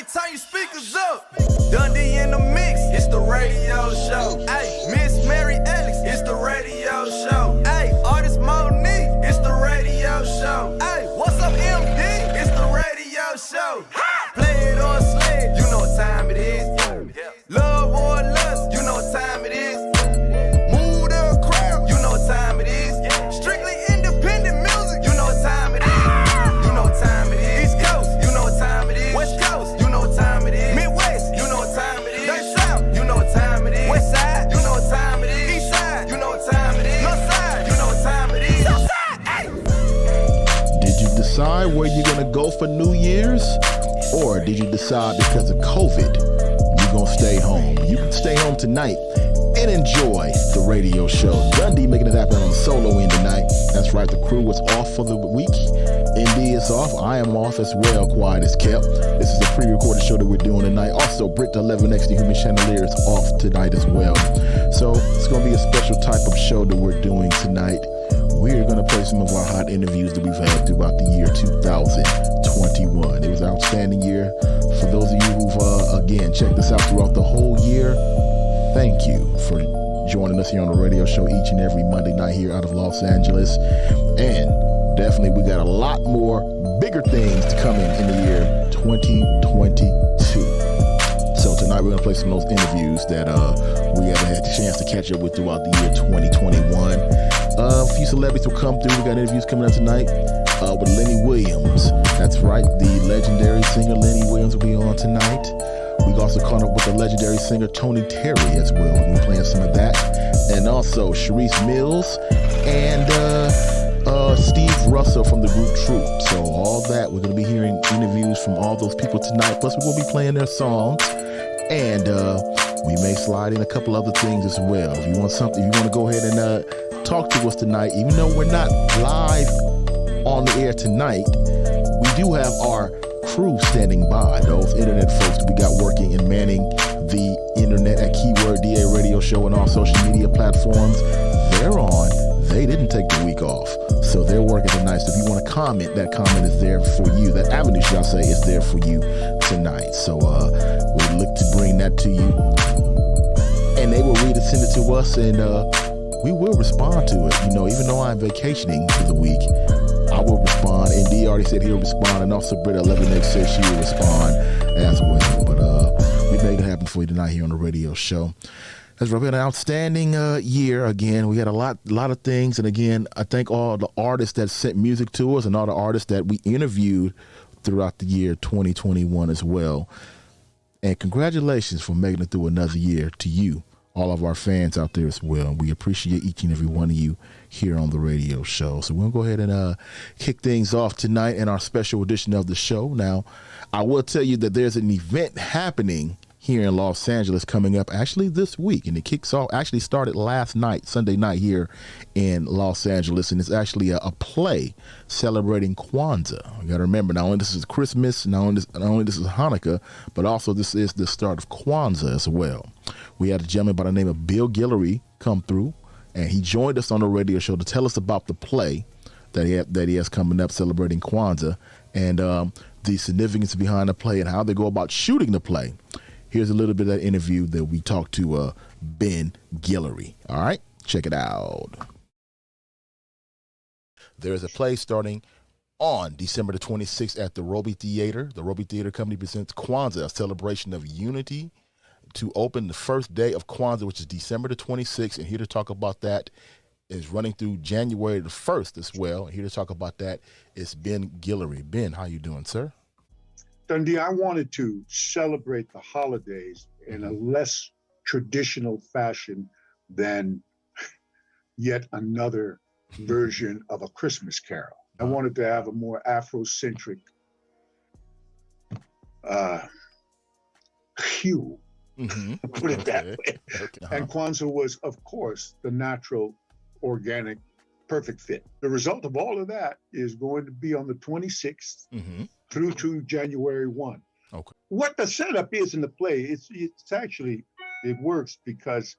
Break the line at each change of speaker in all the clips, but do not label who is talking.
Hey, turn your speakers up. Dundee in the mix, it's the radio show. Hey, Miss Mary Alex, it's the radio show. Hey, Artist Monique, it's the radio show. Hey, what's up, MD? It's the radio show. Play it or slay it, you know what time it is. Love or lust, you know what time it is. Mood or crowd, you know what time it is. Strictly independent music, you know what time it is. You know what time it is. East Coast, you know what time it is. West Coast, you know what time it is. Midwest, you know what time it is. Down South, you know what time it is. West Side, you know what time it is. East Side, you know what time it is. North Side, you know what time it is. South Side, hey!
Did you decide where you're gonna go for New Year's? Or did you decide because of COVID, you're gonna stay home? You can stay home tonight and enjoy the radio show. Dundee making it happen on the solo end tonight. That's right, the crew was off for the week. ND is off. I am off as well, quiet as kept. This is a pre-recorded show that we're doing tonight. Also, Britt 11X, the Human Chandelier, is off tonight as well. So it's going to be a special type of show that we're doing tonight. We're going to play some of our hot interviews that we've had throughout the year 2021. It was an outstanding year. For those of you who've, again, checked us out throughout the whole year, thank you for joining us here on the radio show each and every Monday night here out of Los Angeles. And definitely we got a lot more bigger things to come in the year 2022. So tonight we're going to play some of those interviews that we haven't had the chance to catch up with throughout the year 2021. A few celebrities will come through. We got interviews coming up tonight with Lenny Williams. That's right, the legendary singer Lenny Williams will be on tonight. We also caught up with the legendary singer Tony Terry as well. We're going to be playing some of that. And also Sharice Mills and Steve Russell from the group Troop. So all that, we're going to be hearing interviews from all those people tonight. Plus we're going to be playing their songs. And we may slide in a couple other things as well. If you want something, if you want to go ahead and talk to us tonight, even though we're not live on the air tonight, we do have our crew standing by, those internet folks that we got working and manning the internet at Keyword DA Radio Show and all social media platforms. They're on. They didn't take the week off, so they're working tonight. So if you want to comment, that comment is there for you. That avenue, shall I say, is there for you tonight. So we'll look to bring that to you, and they will read it, send it to us, and we will respond to it. You know, even though I'm vacationing for the week, I will respond. And D already said he'll respond, and also Britt 11X said she will respond as well. But we made it happen for you tonight here on the radio show. That's right. We had an outstanding year. Again, we had a lot of things. And again, I thank all the artists that sent music to us and all the artists that we interviewed throughout the year 2021 as well. And congratulations for making it through another year to you, all of our fans out there as well. And we appreciate each and every one of you here on the radio show. So we're going to go ahead and kick things off tonight in our special edition of the show. Now, I will tell you that there's an event happening here in Los Angeles coming up actually this week. And it kicks off, actually started last night, Sunday night here in Los Angeles. And it's actually a play celebrating Kwanzaa. You got to remember, not only this is Christmas, not only this is Hanukkah, but also this is the start of Kwanzaa as well. We had a gentleman by the name of Bill Guillory come through, and he joined us on the radio show to tell us about the play that he has coming up celebrating Kwanzaa and the significance behind the play and how they go about shooting the play. Here's a little bit of that interview that we talked to Ben Guillory. All right, check it out. There's a play starting on December the 26th at the Roby Theater. The Roby Theater Company presents Kwanzaa, a celebration of unity, to open the first day of Kwanzaa, which is December the 26th. And here to talk about that is running through January the 1st as well. And here to talk about that is Ben Guillory. Ben, how you doing, sir?
Dundee, I wanted to celebrate the holidays in a less traditional fashion than yet another version of A Christmas Carol. I wanted to have a more Afrocentric hue, put it that way. Okay. And Kwanzaa was, of course, the natural, organic, perfect fit. The result of all of that is going to be on the 26th through to January 1.
Okay.
What the setup is in the play, it's actually, it works because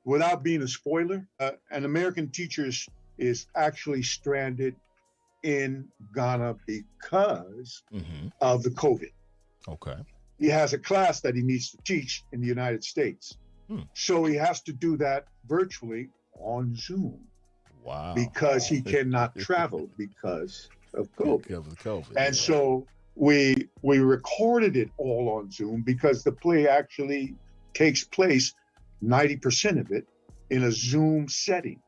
without being a spoiler, an American teacher is actually stranded in Ghana because of the COVID.
Okay.
He has a class that he needs to teach in the United States. So he has to do that virtually on Zoom.
Wow.
Because he cannot travel because of COVID.
Because of COVID.
And so we recorded it all on Zoom because the play actually takes place, 90% of it, in a Zoom setting.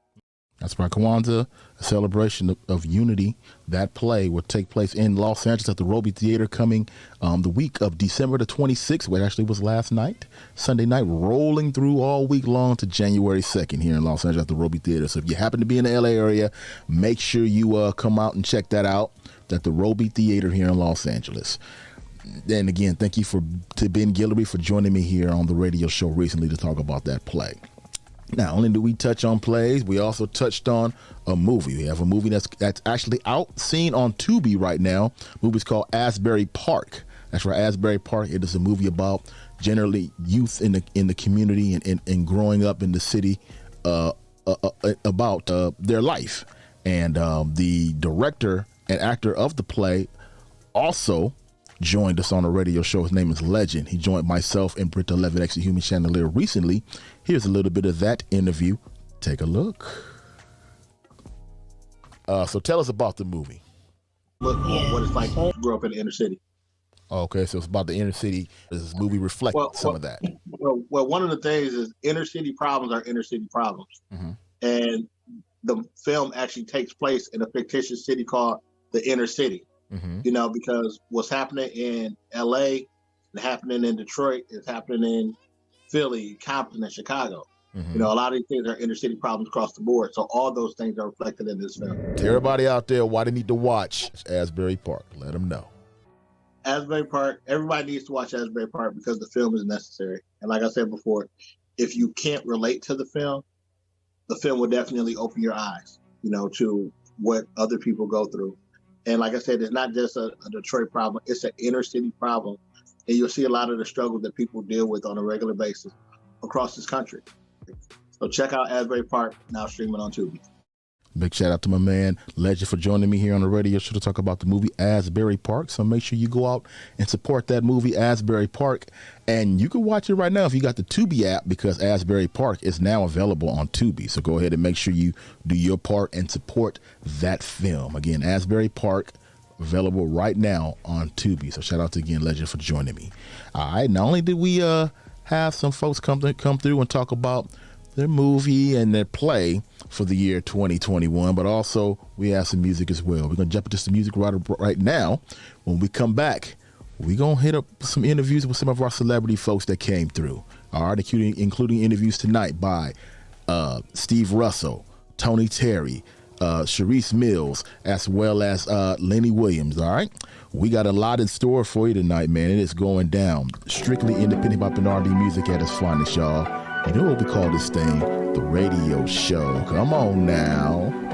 That's right. Kwanzaa, a celebration of unity. That play will take place in Los Angeles at the Roby Theater coming the week of December the 26th, which actually was last night, Sunday night, rolling through all week long to January 2nd here in Los Angeles at the Roby Theater. So if you happen to be in the LA area, make sure you come out and check that out at the Roby Theater here in Los Angeles. And again, thank you to Ben Guillory for joining me here on the radio show recently to talk about that play. Not only do we touch on plays, we also touched on a movie. We have a movie that's actually out, seen on Tubi right now. The movie's called Asbury Park. That's right, Asbury Park. It is a movie about generally youth in the community and growing up in the city about their life. And the director and actor of the play also joined us on a radio show. His name is Legend. He joined myself and Britta Levitt, the Human Chandelier, recently. Here's a little bit of that interview. Take a look. So tell us about the movie.
What it's like to grow up in the inner city.
Okay, so it's about the inner city. Does this movie reflect some of that?
Well, one of the things is inner city problems are inner city problems. Mm-hmm. And the film actually takes place in a fictitious city called the inner city. Mm-hmm. You know, because what's happening in LA and happening in Detroit is happening in Philly, Compton, and Chicago. Mm-hmm. You know, a lot of these things are inner city problems across the board. So all those things are reflected in this film.
To everybody out there, why they need to watch Asbury Park, let them know.
Asbury Park, everybody needs to watch Asbury Park because the film is necessary. And like I said before, if you can't relate to the film will definitely open your eyes, you know, to what other people go through. And like I said, it's not just a Detroit problem, it's an inner city problem. And you'll see a lot of the struggles that people deal with on a regular basis across this country. So check out Asbury Park, now streaming on Tubi.
Big shout out to my man Legend for joining me here on the radio show to talk about the movie Asbury Park. So make sure you go out and support that movie Asbury Park. And you can watch it right now if you got the Tubi app, because Asbury Park is now available on Tubi. So go ahead and make sure you do your part and support that film. Again, Asbury Park, available right now on Tubi. So shout out to, again, Legend for joining me. All right, not only did we have some folks come through and talk about their movie and their play for the year 2021, but also we have some music as well. We're going to jump into some music right now. When we come back, we're going to hit up some interviews with some of our celebrity folks that came through. All right, including interviews tonight by Steve Russell, Tony Terry, Sharice Mills, as well as Lenny Williams. All right, we got a lot in store for you tonight, man. It is going down. Strictly independent pop and R&B music at its finest, y'all. You know what we call this thing? The radio show. Come on now.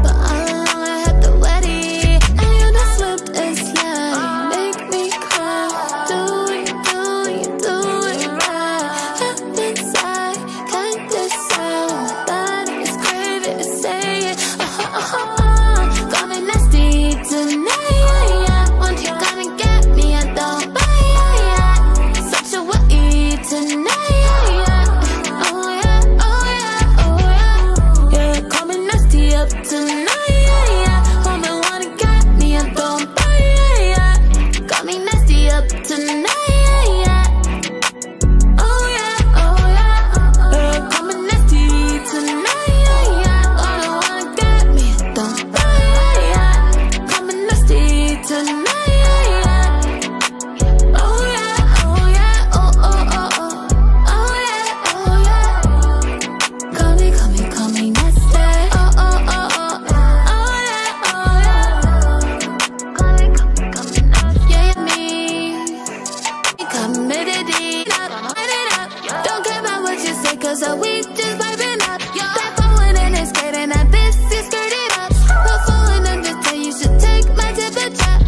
But all along I had the wedding, and you just slip 'cause we just vibing up. That forward and it's skating at this, you skirt it up. Look forward and just tell you should take my temperature.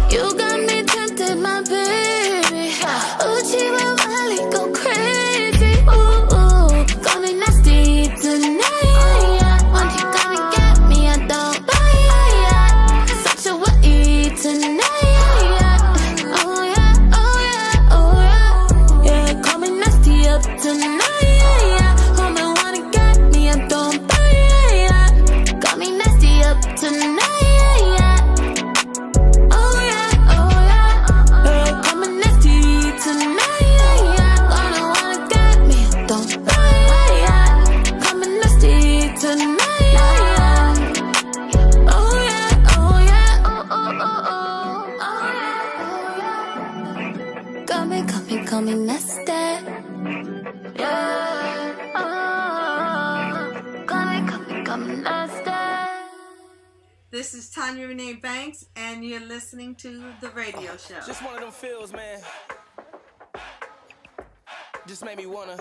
You got me tempted, my baby. Uchi and Wally go crazy. Ooh, ooh, got me nasty tonight. Once you gonna get me, I don't buy it. Such a way tonight. Oh yeah, oh yeah, oh yeah. Yeah, call me nasty up tonight. Woman wanna get me, I don't buy it. Got me nasty up tonight. Call me nasty. Yeah. Call me nasty.
This is Tanya Renee Banks, and you're listening to The Radio Show.
Just one of them feels, man. Just made me wanna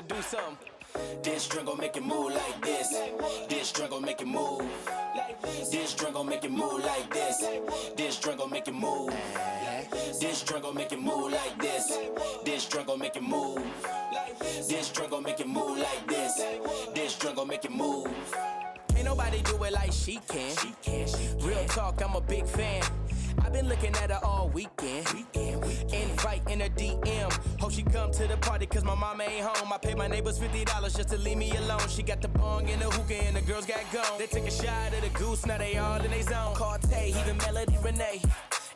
do something. This drink gon' make you move like this. This drink gon' make you move. This drink gon' make you move like this. This drink gon' make you move. This drink gon' make you move like this. This drink gon' make you move. This drink gon' make you move like this. This drink gon' make you move. Ain't nobody do it like she can. Real talk, I'm a big fan. I've been looking at her all weekend. Invite in her DM. Hope she come to the party cause my mama ain't home. I paid my neighbors $50 just to leave me alone. She got the bong and the hookah and the girls got gone. They took a shot of the goose, now they all in they zone. Cartier, even Melody Renee.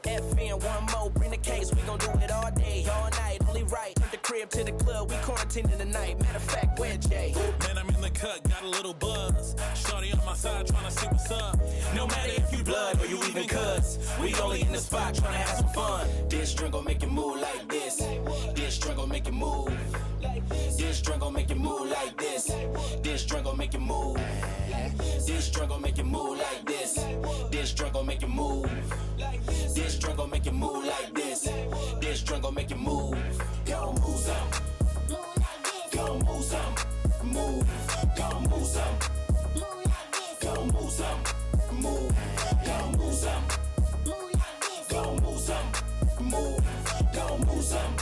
FN, one more, bring the case. We gon' do it all day, all night. Only right, from the crib to the club. We quarantined in the night. Matter of fact, where Jay? Man, I'm in the cut, got a little buzz. Shorty on my side, tryna see what's up. No matter if you blood or you even cuts. We only in the spot, tryna have some fun. This drink gon' make you move like this. This drink gon' make you move. This drink gon' make you move like this. This drink gon' make you move. This drink gon' make you move like this. This drink gon' make you move. This drink gon' make you move like this. This drink gon' make you move. Go move some. Go move some. Move. Go move some. Go move some. Move. Go move some. Go move some. Move. Go move some.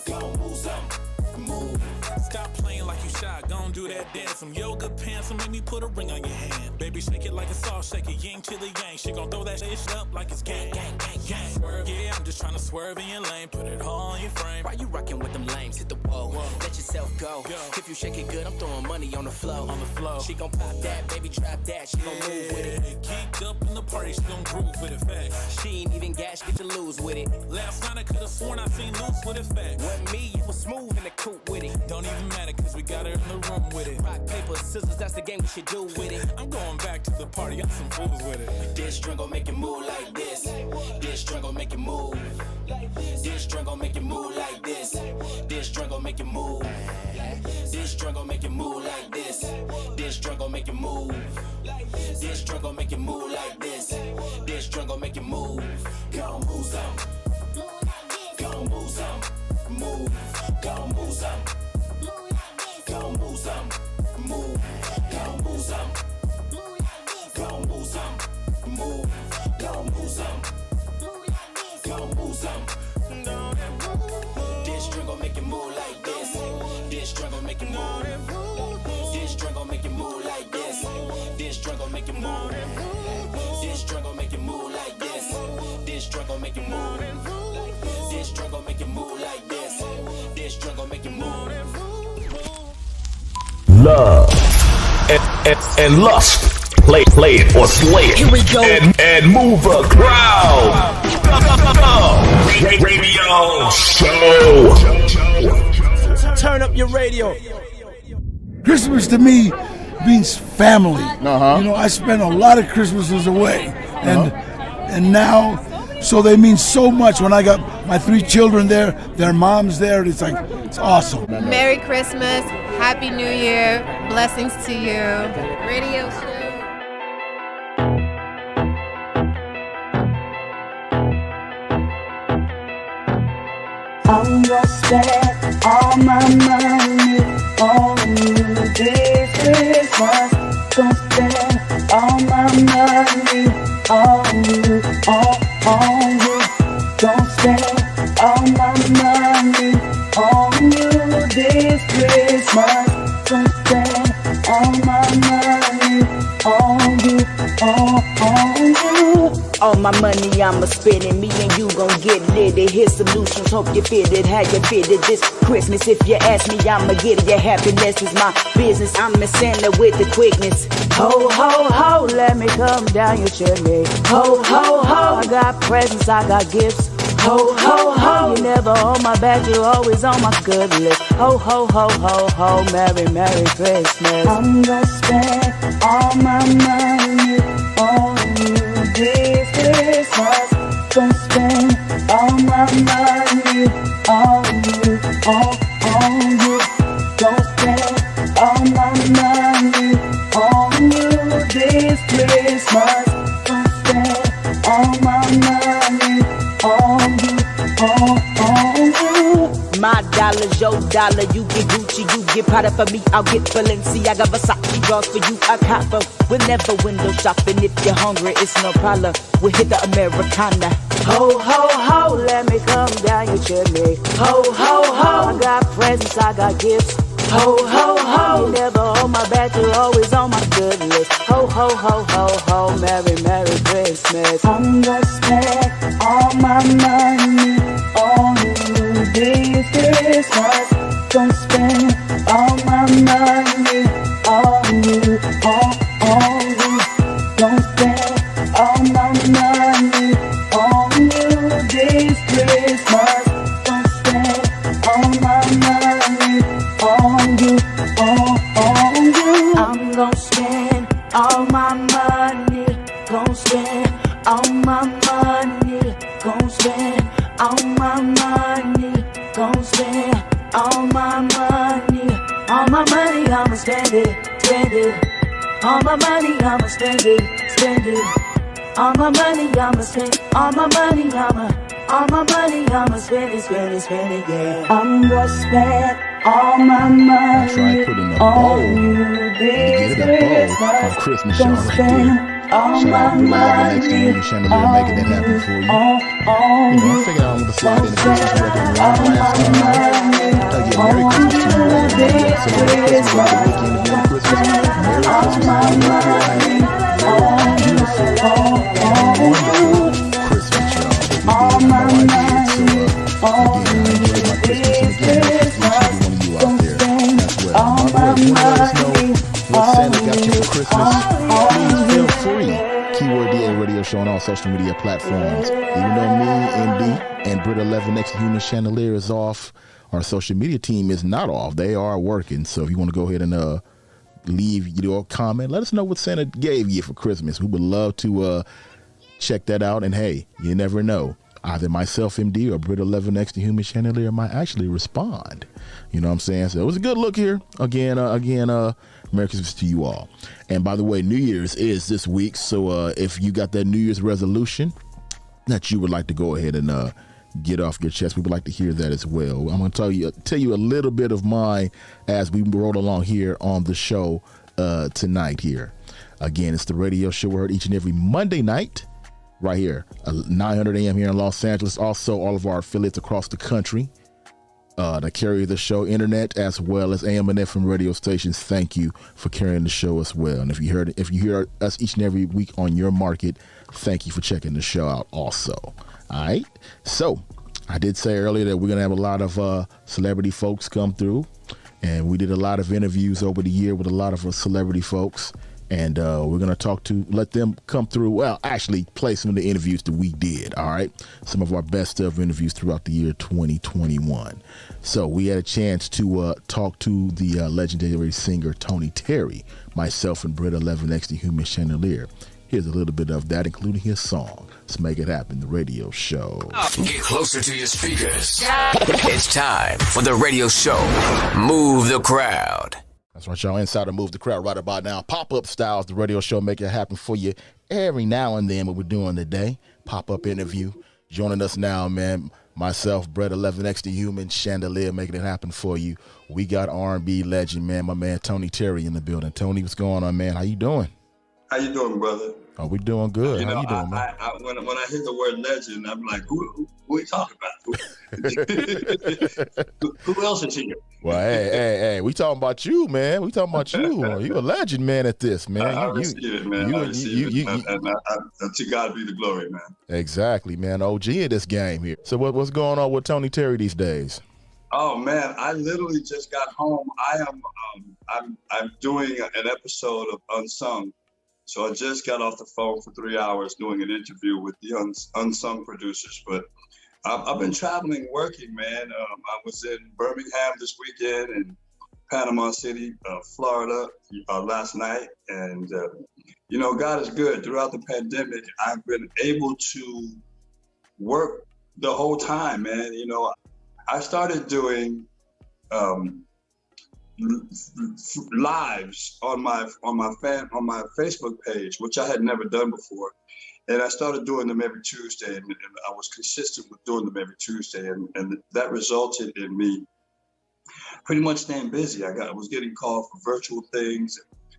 Go move some. Move. Stop playing like you shy, gon' do that dance. Some yoga pants and make me put a ring on your hand. Baby, shake it like a salt shaker, yang to the yang. She gon' throw that shit up like it's gang, gang, gang, gang. Swerve, yeah, I'm just tryna swerve in your lane, put it all on your frame. Why you rockin' with them lames? Hit the wall, let yourself go. If you shake it good, I'm throwing money on the floor. She gon' pop that, baby, trap that. She gon' move with it. Geeked up in the party, she gon' groove with it, facts. She ain't even gas, get to lose with it. Last night I could've sworn I seen loose with it, facts. Wasn't me, you was smooth in the coupe with it. Don't even matter, cause we got her in the room with it. Rock, paper, scissors, that's the game we should do with it. I'm going back to the party, got some fools with it. This drink gon' make you move like this. This drink gon' make you move. This drink gon' make you move like this. This drink gon' make you move. This drink gon' make you move like this. This drink gon' make you move. This drink gon' make you move like this. This drink gon' make you move. Go move some. Go move some. Move. Go move some. Go move some. Move. Go move some. Go move some. Move. Go move some. Go move some. This drink gon' make you move like this. This drink gon' make you move. This drink gon' make you move like this. This drink gon' make you move. This drink gon' make you move like this. This drink gon' make you move. This drink gon' make you move like this. This drink gon' make you move.
Love and lust. Play it or slay it.
Here we go.
And move the crowd. Radio show.
Turn up your radio.
Christmas to me means family. You know, I spent a lot of Christmases away, and now, so they mean so much. When I got my 3 children there, their moms there, it's like, it's awesome.
Merry Christmas, Happy New Year, blessings to you. Radio show.
I'm gonna spend all my money on you this Christmas. Gonna spend all my money on you, on you. Gonna spend all my money on you this Christmas. Gonna spend all my money on you, on you.
All my money I'ma spend it, me and you gon' get lit. Here's solutions, hope you fit it, how you fit it this Christmas. If you ask me, I'ma get it. Your happiness is my business. I'm a Santa with the quickness. Ho, ho, ho, let me come down your chimney. Ho, ho, ho, I got presents, I got gifts. Ho, ho, ho, you're never on my back, you're always on my good list. Ho, ho, ho, ho, ho, Merry, Merry Christmas.
I'm gonna spend all my money on you this Christmas. Gonna spend all my money on you, on you. Gonna spend all my money on you this Christmas. Gonna spend all my money on you, on you.
My dollar's your dollar, you get Gucci, you get Prada for me, I'll get Balenciaga, Versace draws for you, I copper. We'll never window shopping, if you're hungry, it's no problem. We'll hit the Americana. Ho, ho, ho, let me come down your chimney. Ho, ho, ho, I got presents, I got gifts. Ho, ho, ho, you're never on my back, you're always on my good list. Ho, ho, ho, ho, ho, Merry, Merry Christmas.
I'm gonna spend all my money on you this Christmas. Gonna spend all my money on you, on you. Gonna spend all my money on you this Christmas. Gonna spend all my money on you, on you.
I'm gonna spend all my money, gonna spend all my money, gonna spend all my money, gonna spend all my money, I'ma spend it, spend it. All my money, I'ma spend it, spend it. All my money, I'ma spend, all my money, I'ma spend it, spend it, spend it, yeah.
I'm gonna spend all my money on you this
Christmas.
Gonna spend all my money
making that happen for you. I figured I want to slide in the Christmas record last time. Merry Christmas to you all. Merry Christmas. Merry Christmas. Wonderful Christmas, y'all.
All my money on you this Christmas. Gonna spend all my money
what Santa got you for Christmas. Please feel free. Keyword DA Radio Show on all social media platforms. Even though me, MD, and Brit 11 next to Human Chandelier is off, our social media team is not off. They are working. So if you want to go ahead and leave your comment, let us know what Santa gave you for Christmas. We would love to check that out. And hey, you never know. Either myself, MD, or Brit 11 next to Human Chandelier might actually respond. You know what I'm saying? So it was a good look here. Again, Merry Christmas to you all. And by the way, New Year's is this week. So if you got that New Year's resolution that you would like to go ahead and get off your chest, we would like to hear that as well. I'm going to tell you a little bit of mine as we roll along here on the show tonight here. Again, it's the radio show we heard each and every Monday night right here, 900 AM here in Los Angeles. Also, all of our affiliates across the country that carry the show, internet as well as AM and FM radio stations. Thank you for carrying the show as well. And if you hear us each and every week on your market, thank you for checking the show out also. All right. So I did say earlier that we're going to have a lot of celebrity folks come through, and we did a lot of interviews over the year with a lot of celebrity folks. And we're going to let them come through. Well, actually play some of the interviews that we did. All right. Some of our best of interviews throughout the year 2021. So we had a chance to talk to the legendary singer Tony Terry, myself, and Brit 11 next to Human Chandelier. Here's a little bit of that, including his song, Let's Make It Happen, the radio show.
Get closer to your speakers. It's time for the radio show. Move the crowd.
That's right, y'all. Inside to Move the Crowd right about now. Pop-up styles, the radio show, make it happen for you every now and then. What we're doing today, pop-up interview. Joining us now, man, myself, Brett 11X, the Human Chandelier, making it happen for you. We got R&B legend, man, my man Tony Terry in the building. Tony, what's going on, man? How you doing?
How you doing, brother?
Oh, we doing good.
You know,
how you doing, man?
When I hear the word legend, I'm like, who are you talking about? Who else is here?
Well, hey, we talking about you, man. We talking about you. You a legend, man, at this, man.
I receive it, man. I receive it. And to God be the glory, man.
Exactly, man. OG in this game here. So what's going on with Tony Terry these days?
Oh man, I literally just got home. I'm doing an episode of Unsung. So I just got off the phone for 3 hours doing an interview with the Unsung producers. But I've been traveling, working, man. I was in Birmingham this weekend and Panama City, Florida last night. And, you know, God is good. Throughout the pandemic, I've been able to work the whole time, man. You know, I started doing lives on my Facebook page, which I had never done before, and I started doing them every Tuesday, and I was consistent with doing them every Tuesday, and that resulted in me pretty much staying busy. I was getting called for virtual things,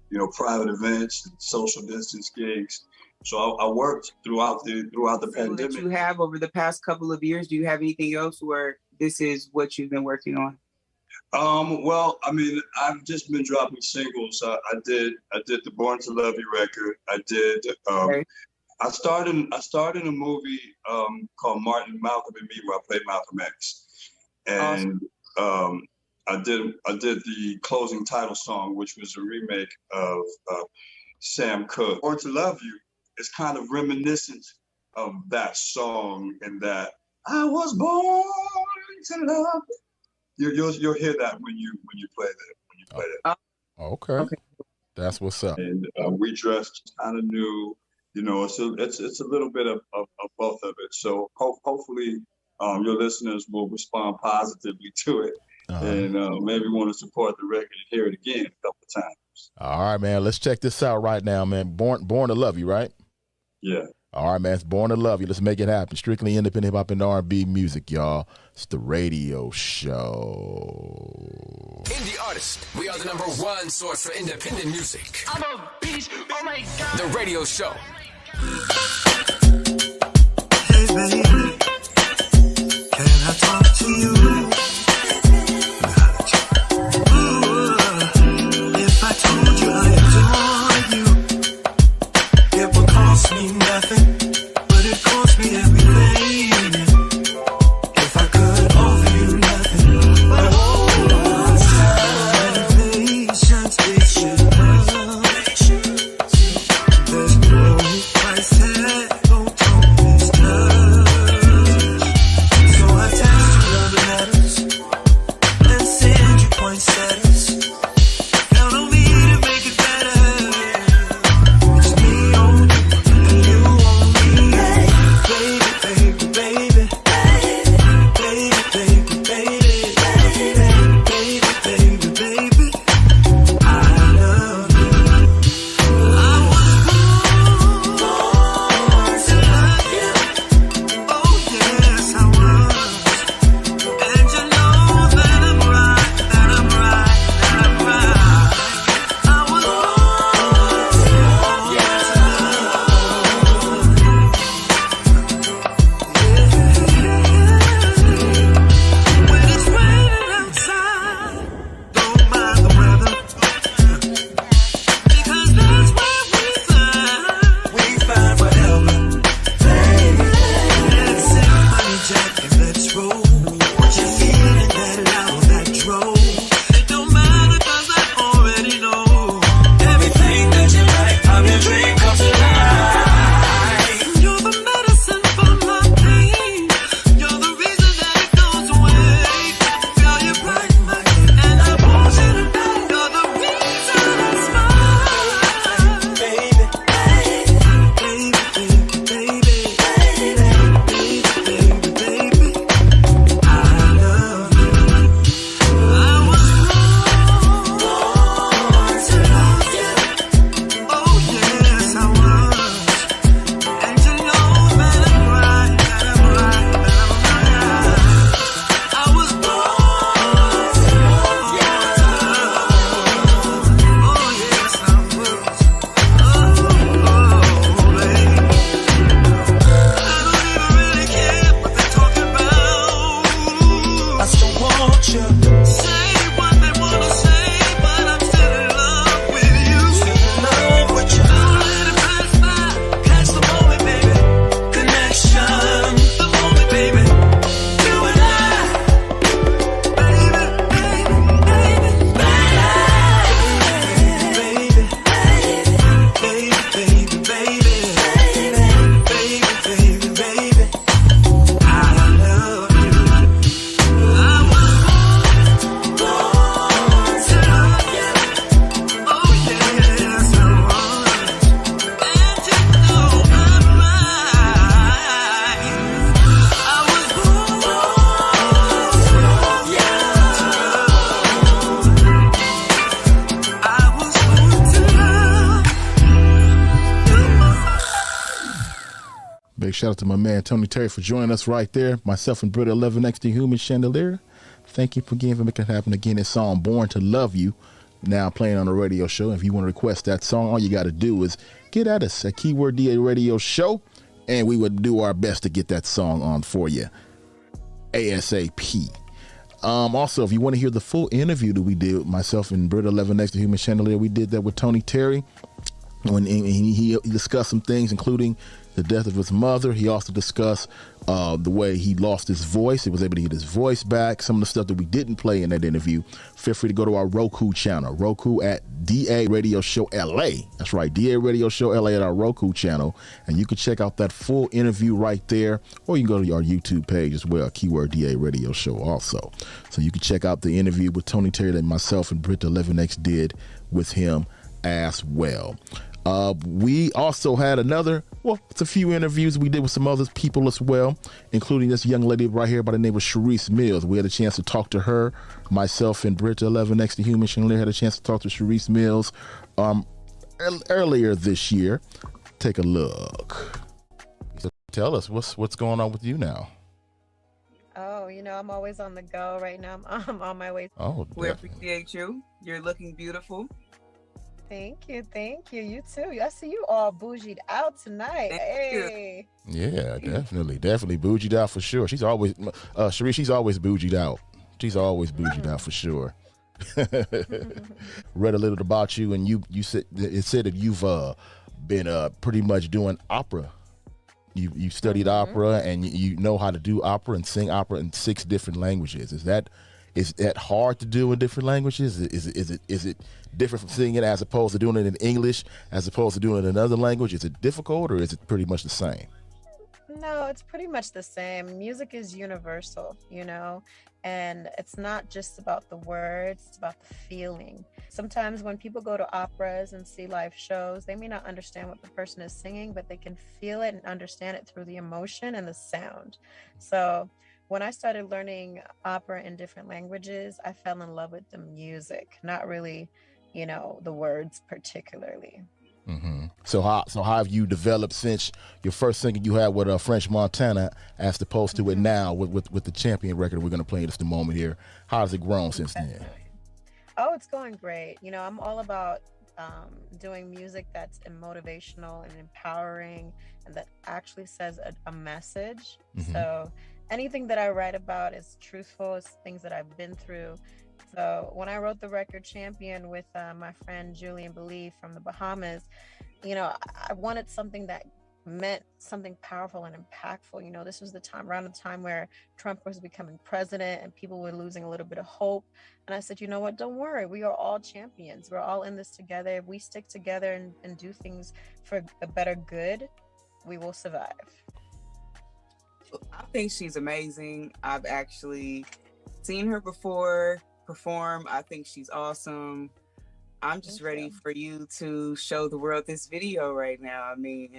you know, private events, and social distance gigs. So I worked throughout the pandemic.
That you have over the past couple of years, do you have anything else where this is what you've been working on?
Well, I mean, I've just been dropping singles. I did the Born to Love You record. I did. I started a movie called Martin, Malcolm and Me, where I played Malcolm X, and I did the closing title song, which was a remake of Sam Cooke. Born to Love You is kind of reminiscent of that song, in that I was born to love. You'll hear that when you play that.
Okay. That's what's up.
And we dressed kind of new, you know. So it's a little bit of both of it. So hopefully your listeners will respond positively to it, and maybe want to support the record and hear it again a couple of times.
All right, man. Let's check this out right now, man. Born to Love You, right?
Yeah.
All right, man. It's Born to Love You. Let's make it happen. Strictly independent hip hop and R&B music, y'all. It's the radio show.
Indie artist. We are the #1 source for independent music.
I'm a beast. Oh my God.
The radio show.
Hey baby, can I talk to you? Ooh, if I told you I adore you, it would cost me nothing, but it cost me everything. If I could offer you nothing but all time, patience, it should love. There's no price tag, don't this touch. So I attached to love letters
Big shout out to my man Tony Terry for joining us right there. Myself and Britta 11X, the Human Chandelier. Thank you for making it happen again. This song, Born to Love You, now playing on the radio show. If you want to request that song, all you got to do is get at us at Keyword DA Radio Show, and we would do our best to get that song on for you ASAP. Also, if you want to hear the full interview that we did with myself and Britta 11X, the Human Chandelier, we did that with Tony Terry. When he discussed some things, including the death of his mother. He also discussed the way he lost his voice. He was able to get his voice back. Some of the stuff that we didn't play in that interview. Feel free to go to our Roku channel. Roku at DA Radio Show LA. That's right, DA Radio Show LA at our Roku channel. And you can check out that full interview right there. Or you can go to our YouTube page as well, Keyword DA Radio Show also. So you can check out the interview with Tony Terry that myself and Britta 11X did with him as well. We also had it's a few interviews we did with some other people as well, including this young lady right here by the name of Sharice Mills. We had a chance to talk to her. Myself and Britta 11X, the Human Chandelier, had a chance to talk to Sharice Mills earlier this year. Take a look. So tell us what's going on with you now.
Oh, I'm always on the go right now. I'm on my way.
Oh, we appreciate you. You're looking beautiful.
Thank you. You too. I see you all bougied out tonight. Hey.
Yeah, definitely bougied out for sure. She's always Sharice. She's always bougied out. She's always bougied out for sure. Read a little about you, and you said that you've been pretty much doing opera. You studied opera, and you know how to do opera and sing opera in 6 different languages. Is that hard to do in different languages? Is it different from singing it as opposed to doing it in English, as opposed to doing it in another language? Is it difficult, or is it pretty much the same?
No, it's pretty much the same. Music is universal, and it's not just about the words, it's about the feeling. Sometimes when people go to operas and see live shows, they may not understand what the person is singing, but they can feel it and understand it through the emotion and the sound. So when I started learning opera in different languages, I fell in love with the music, not really, the words particularly.
Mm-hmm. So how have you developed since your first single you had with French Montana, as opposed to it now with the Champion record we're going to play in just a moment here? How has it grown since then?
Oh, it's going great. I'm all about doing music that's motivational and empowering, and that actually says a message. Mm-hmm. So anything that I write about is truthful. It's things that I've been through. So when I wrote the record Champion with my friend Julian Believe from the Bahamas, I wanted something that meant something powerful and impactful. This was around the time where Trump was becoming president and people were losing a little bit of hope. And I said, you know what, don't worry. We are all champions. We're all in this together. If we stick together and do things for a better good, we will survive.
I think she's amazing. I've actually seen her before perform. I think she's awesome. I'm just ready for you to show the world this video right now.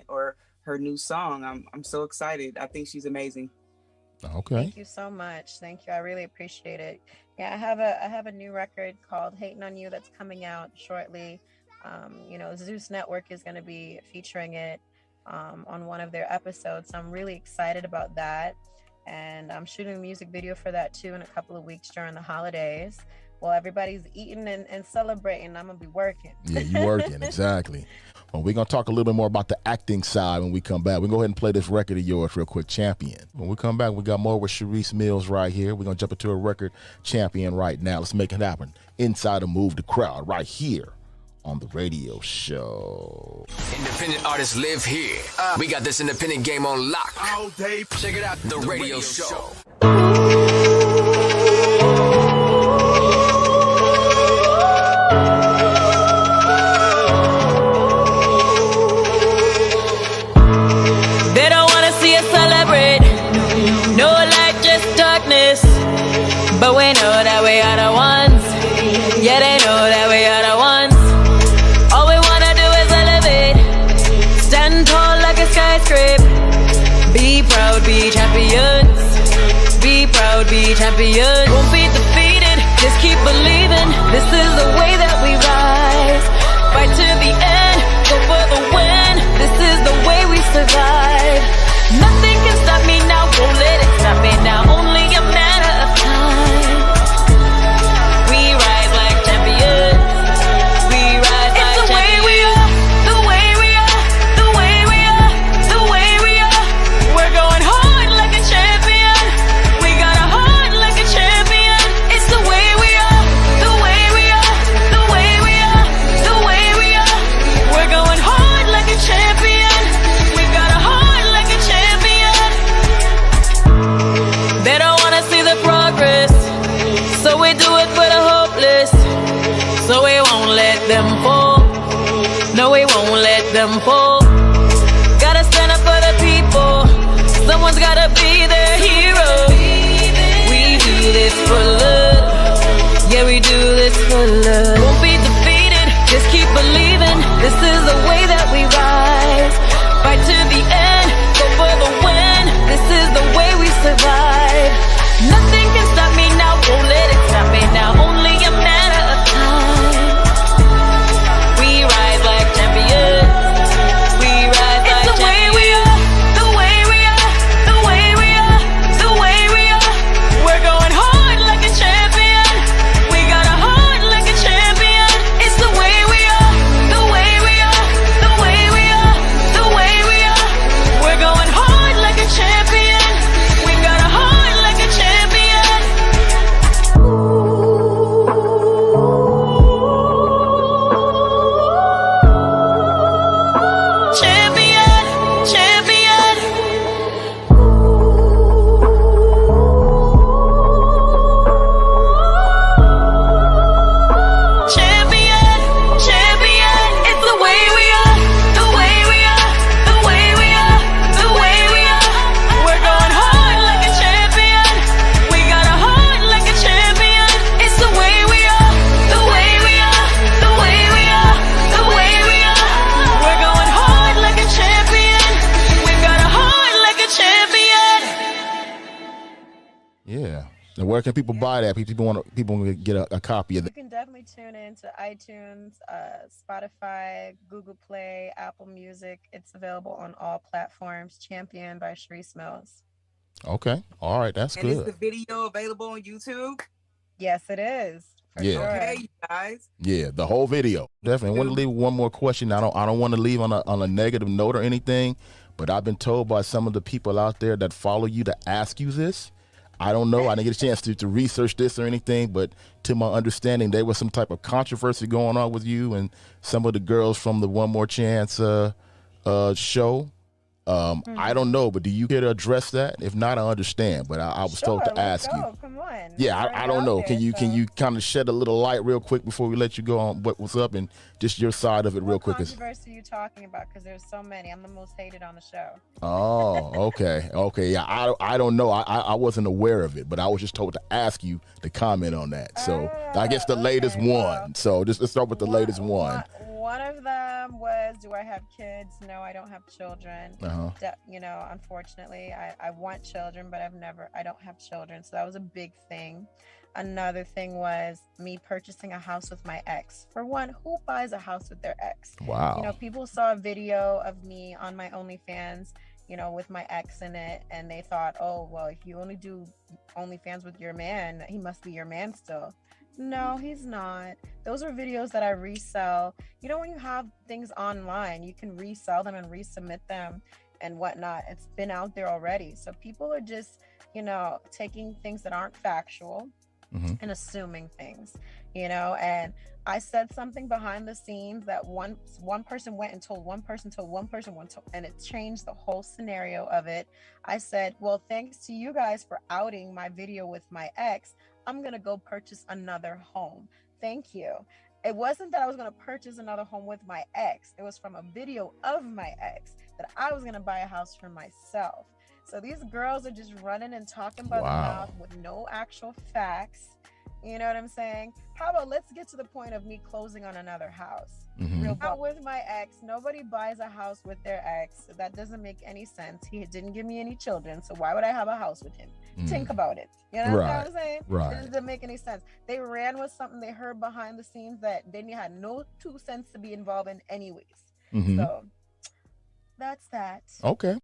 Or her new song. I'm so excited. I think she's amazing.
Okay.
Thank you so much. Thank you. I really appreciate it. Yeah, I have a new record called Hating on You that's coming out shortly. Zeus Network is going to be featuring it on one of their episodes. So I'm really excited about that. And I'm shooting a music video for that too in a couple of weeks during the holidays. Well, everybody's eating and celebrating. I'm going to be working.
Yeah, you working. Exactly. Well, we're going to talk a little bit more about the acting side when we come back. We're going to go ahead and play this record of yours real quick, Champion. When we come back, we got more with Sharice Mills right here. We're going to jump into a record, Champion, right now. Let's make it happen. Inside of Move the Crowd right here on the radio show.
Independent artists live here. We got this independent game on lock.
All day.
Check it out. The radio show.
They don't want to see us celebrate. No light, just darkness. But we know that we are the ones. Yeah, they know that we are the ones. All we want to do is elevate. Stand tall like a skyscraper. Be proud, be champions. Be proud, be champions. Won't be defeated, just keep believing. This is the way that we rise. Fight to the end, go for the win. This is the way we survive. so we won't let them fall. No, we won't let them fall. Gotta stand up for the people. Someone's gotta be their hero. We do this for love. Yeah, we do this for love. Won't be defeated, just keep believing. This is the way that we rise. Fight to the end, go for the win. This is the way we survive. Nothing can stop me now, won't let it stop me now. Only a matter of time. We rise like champions. We rise like champions. It's the way we are, the way we are, the way we are, the way we are. We're going hard like a champion. We got a heart like a champion. It's the way we are, the way we are, the way we are, the way we are. We're going hard like a champion. We got a heart like a champion. Champion, champion. Champion, champion. It's the way we are, the way we are, the way we are, the way we are. We're going hard like a champion. We got a heart like a champion. It's the way we are, the way we are, the way we are, the way we are. We're going hard like a champion. We got a heart like a champion.
Yeah. And where can people buy that? People want to get a copy of
You
that.
can definitely tune in to iTunes, Spotify, Google Play, Apple Music. It's available on all platforms. Champion by Sharice Mills.
Okay. All right. That's
And is
good.
the video available on YouTube?
Yes, it is. For
Yeah.
sure.
Okay, you guys.
Yeah, the whole video. Definitely. I want to leave one more question. I don't want to leave on a negative note or anything, but I've been told by some of the people out there that follow you to ask you this. I don't know. I didn't get a chance to research this or anything, but to my understanding, there was some type of controversy going on with you and some of the girls from the One More Chance show. I don't know, but do you care to address that? If not, I understand. But I was told to ask you.
Come on.
Yeah, I don't know. Can you kind of shed a little light real quick before we let you go on what's up and just your side of it real quick?
What controversy are you talking about? Because there's so many. I'm the most hated on the show.
Oh, okay. Yeah, I don't know. I wasn't aware of it, but I was just told to ask you to comment on that. So I guess the latest one. So just let's start with the latest one.
One of them was, do I have kids? No, I don't have children. Unfortunately, I want children, but I don't have children. So that was a big thing. Another thing was me purchasing a house with my ex. For one, who buys a house with their ex?
Wow.
People saw a video of me on my OnlyFans, with my ex in it, and they thought, oh, well, if you only do OnlyFans with your man, he must be your man still. No, he's not. Those are videos that I resell. When you have things online, you can resell them and resubmit them and whatnot. It's been out there already. So people are just, taking things that aren't factual and assuming things, and I said something behind the scenes that one person went and told one person, and it changed the whole scenario of it. I said, well, thanks to you guys for outing my video with my ex, I'm going to go purchase another home. Thank you. It wasn't that I was going to purchase another home with my ex. It was from a video of my ex that I was going to buy a house for myself. So these girls are just running and talking by the mouth with no actual facts. You know what I'm saying? How about let's get to the point of me closing on another house. Not with my ex. Nobody buys a house with their ex. That doesn't make any sense. He didn't give me any children, so why would I have a house with him? Think about it. You know what I'm saying?
Right.
It doesn't make any sense. They ran with something they heard behind the scenes that they had no 2 cents to be involved in anyways. So that's that.
Okay.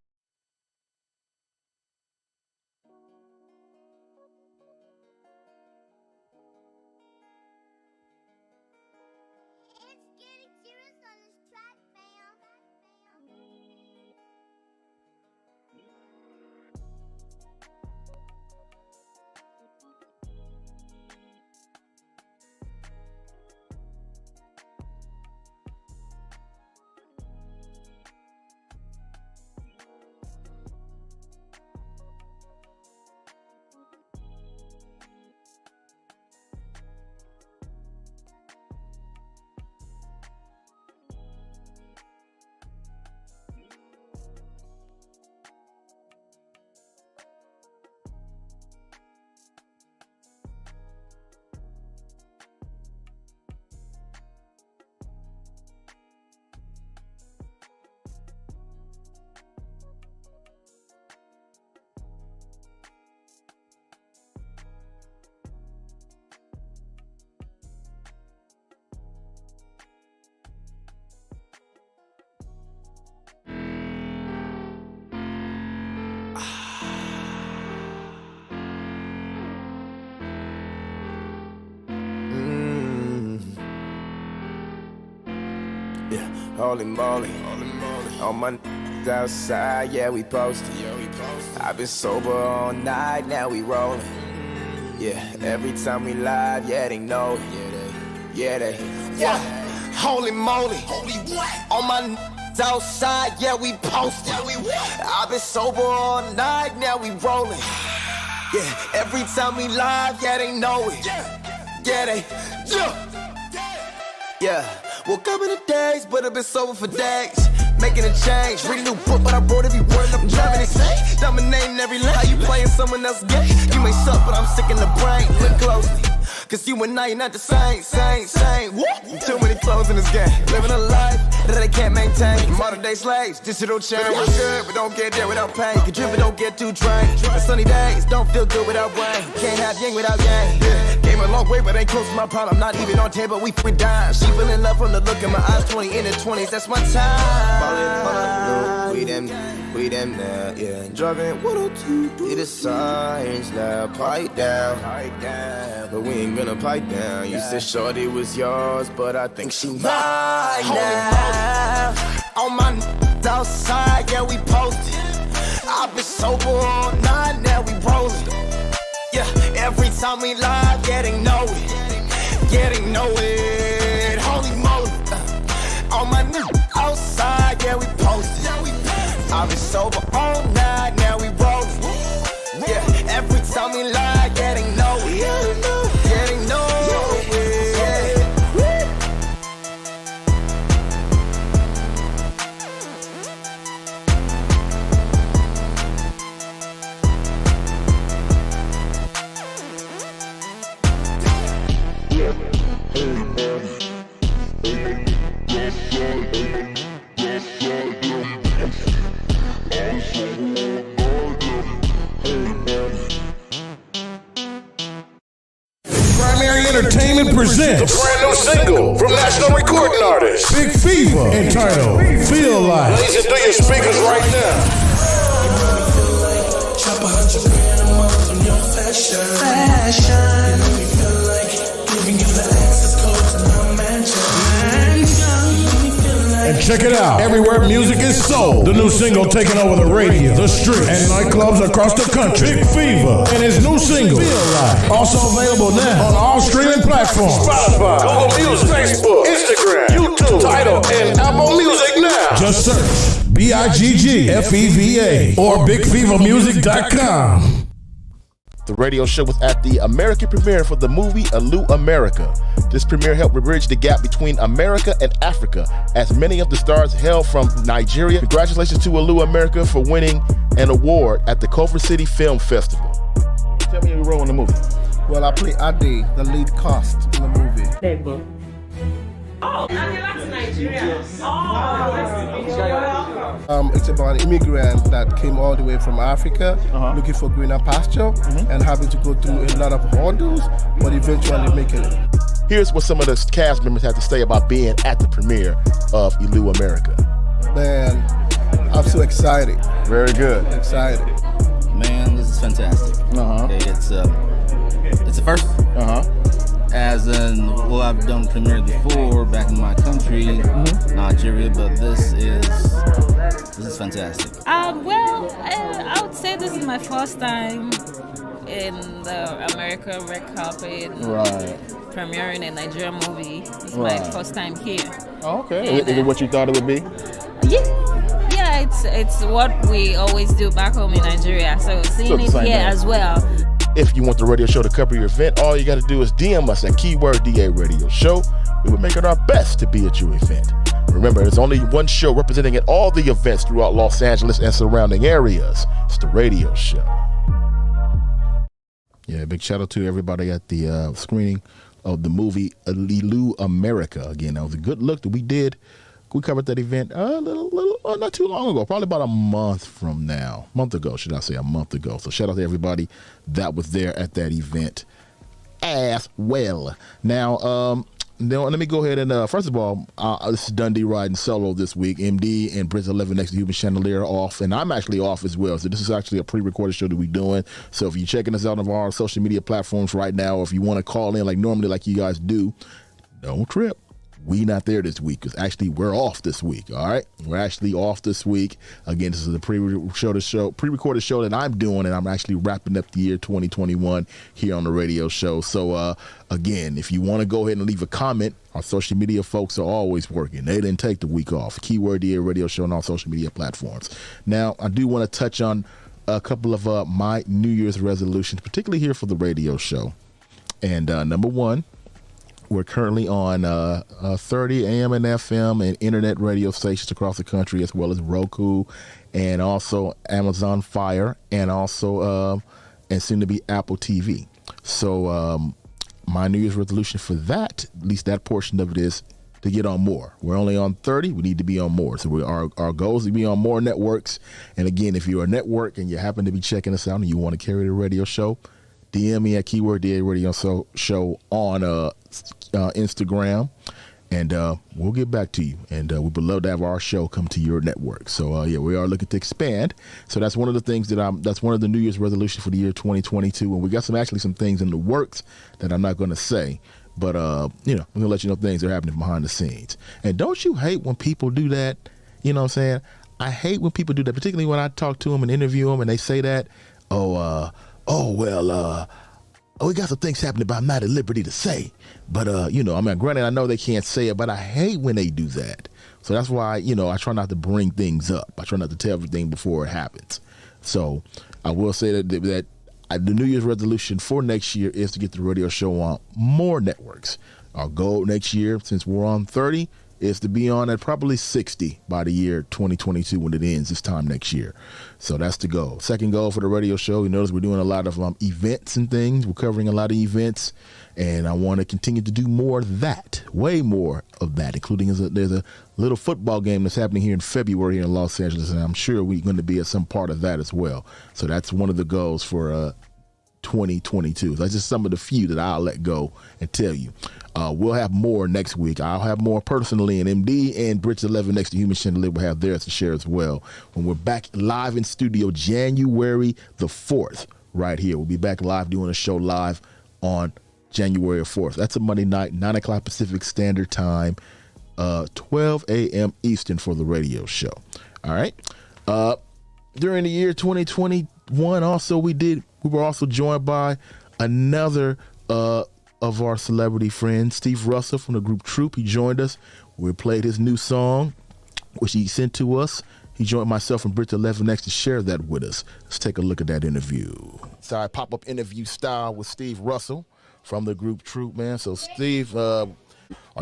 Holy moly. On my outside, yeah, we posted. I've been sober all night, now we rolling. Yeah, every time we live, yeah, they know it. Yeah. Holy moly. On my outside, yeah, we posted. I've been sober all night, now we rolling. Yeah, every time we live, yeah, they know it. Yeah, woke up in the days, but I've been sober for days. Making a change, read a new book, but I wrote every word and I'm driving insane. Dominating every lane, how you playing someone else's game? You may suck, but I'm sick in the brain. Look closely, cause you and I ain't not the same. What? Too many clothes in this game. Living a life that they can't maintain. Modern day slaves, digital change. Feeling good, but don't get there without pain. Can drip, but don't get too drained. The sunny days don't feel good without rain. Can't have yin without yang. Came a long way, but ain't close to my prime. I'm not even on 10, but we free dime. She fell in love from the look in my eyes. 20 in the 20s, that's my time. We them now, yeah. Driving 102, the signs now. Pipe down, but we ain't gonna pipe down. You said shorty was yours, but I think she mine now. On my outside, yeah, we posted. I've been sober all night, now we rolling. Yeah, every time we live, yeah, they know it. Holy moly. On my outside, yeah, we posted. I've been sober all night, now we rollin'. Yeah, every time we lie, yeah, they know it. Yeah, they know it.
Primary Entertainment presents
the brand new single from national recording artist
Big Fever entitled Feel Like.
Blazing through your speakers right now.
Chop 100 grand a month on your fashion. You make me feel like giving you the access code to my mansion.
And check it out, everywhere music is sold. The new single taking over the radio, the streets, and nightclubs across the country. Big Fever and his new single, Feel Like. Also available now on all streaming platforms.
Spotify, Google Music, Facebook, Instagram, YouTube, Tidal, and Apple Music now.
Just search BIGGFEVA or BigFeverMusic.com.
The radio show was at the American premiere for the movie Alu America. This premiere helped bridge the gap between America and Africa, as many of the stars hail from Nigeria. Congratulations to Alu America for winning an award at the Culver City Film Festival. Tell me your role in the movie.
Well, I play Ade, the lead cast in the movie.
Oh, that's Nigeria.
It's about an immigrant that came all the way from Africa, looking for greener pasture, and having to go through a lot of hurdles, but eventually making it.
Here's what some of the cast members had to say about being at the premiere of Alu America.
Man, I'm so excited.
Very good.
Excited.
Man, this is fantastic. It's a first. As in, well, I've done premiere before back in my country, Nigeria, but this is fantastic.
Well, I would say this is my first time in the American red carpet.
Right.
Premiering a Nigerian movie. It's my first time here.
Oh, okay. Is it what you thought it would be?
Yeah, it's what we always do back home in Nigeria. So seeing it here as well.
If you want the radio show to cover your event, all you got to do is DM us at keyword DA Radio Show. We will make it our best to be at your event. Remember, there's only one show representing at all the events throughout Los Angeles and surrounding areas. It's the radio show. Yeah, big shout out to everybody at the screening of the movie Alu America. Again, that was a good look that we did. We covered that event not too long ago, probably about a month ago. So shout out to everybody that was there at that event as well. Now, let me go ahead and, first of all, this is Dundee riding solo this week. MD and Brits 11 next to Human Chandelier off, and I'm actually off as well. So this is actually a pre-recorded show that we're doing. So if you're checking us out on our social media platforms right now, or if you want to call in like normally like you guys do, don't trip. we not there this week because actually we're off this week. All right, we're actually off this week. Again, this is the pre-recorded show that I'm doing, and I'm actually wrapping up the year 2021 here on the radio show. So again, if you want to go ahead and leave a comment, our social media folks are always working. They didn't take the week off. Keyword DA Radio Show on all social media platforms. Now, I do want to touch on a couple of my New Year's resolutions, particularly here for the radio show. And number one, we're currently on 30 AM and FM and internet radio stations across the country, as well as Roku and also Amazon Fire and also and soon to be Apple TV. So my New Year's resolution for that, at least that portion of it, is to get on more. We're only on 30. We need to be on more. So our goal is to be on more networks. And again, if you're a network and you happen to be checking us out and you want to carry the radio show, DM me at Keyword DA Radio Show on Instagram, and we'll get back to you. And we would love to have our show come to your network. So yeah, we are looking to expand. So that's one of the things that's one of the New Year's resolutions for the year 2022. And we got some things in the works that I'm not going to say. But, I'm going to let you know things that are happening behind the scenes. And don't you hate when people do that? You know what I'm saying? I hate when people do that, particularly when I talk to them and interview them and they say that, we got some things happening, but I'm not at liberty to say. But, granted, I know they can't say it, but I hate when they do that. So that's why, I try not to bring things up. I try not to tell everything before it happens. So I will say that the New Year's resolution for next year is to get the radio show on more networks. Our goal next year, since we're on 30, is to be on at probably 60 by the year 2022 when it ends this time next year. So that's the goal. Second goal for the radio show, you notice we're doing a lot of events and things. We're covering a lot of events, and I want to continue to do more of that, way more of that, including there's a little football game that's happening here in February here in Los Angeles, and I'm sure we're going to be at some part of that as well. So that's one of the goals for 2022. That's just some of the few that I'll let go and tell you. We'll have more next week. I'll have more personally, and MD and Bridge 11 next to Human Chandelier will have theirs to share as well. When we're back live in studio January the 4th, right here. We'll be back live doing a show live on January 4th. That's a Monday night, 9 o'clock Pacific Standard Time, 12 a.m. Eastern for the radio show. All right. During the year 2021, also we were also joined by another of our celebrity friends, Steve Russell from the group Troop. He joined us. We played his new song, which he sent to us. He joined myself and Brit 11 next to share that with us. Let's take a look at that interview. Sorry, pop-up interview style with Steve Russell from the group Troop, man. So, Steve, are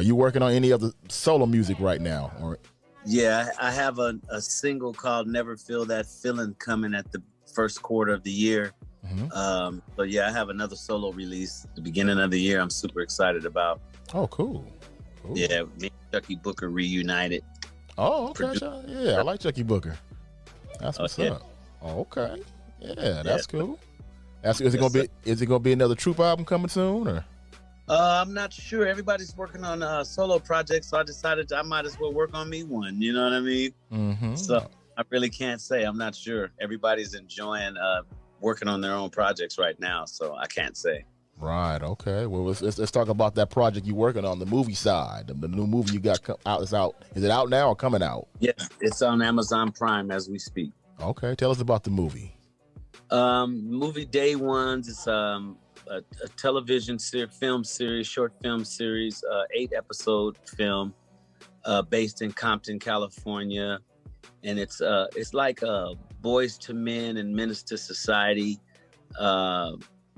you working on any other solo music right now? Or?
Yeah, I have a single called Never Feel That Feeling coming at the first quarter of the year. Mm-hmm. But yeah, I have another solo release at the beginning of the year I'm super excited about.
Oh, cool.
Yeah, me and Chucky Booker reunited.
Oh, okay. Yeah, I like Chucky Booker. That's what's up. Oh, okay. Yeah, that's cool. Is it gonna be another Troop album coming soon, or?
I'm not sure. Everybody's working on solo projects, so I decided I might as well work on me one. You know what I mean? Mm-hmm. So I really can't say. I'm not sure. Everybody's enjoying working on their own projects right now, so I can't say.
Right. Okay. Well, let's talk about that project you're working on, the movie side. The new movie you got out is out. Is it out now or coming out?
Yeah, it's on Amazon Prime as we speak.
Okay. Tell us about the movie.
Movie Day Ones. It's a television film series, short film series, 8-episode film, based in Compton, California, and it's like Boys to Men and Menace to Society,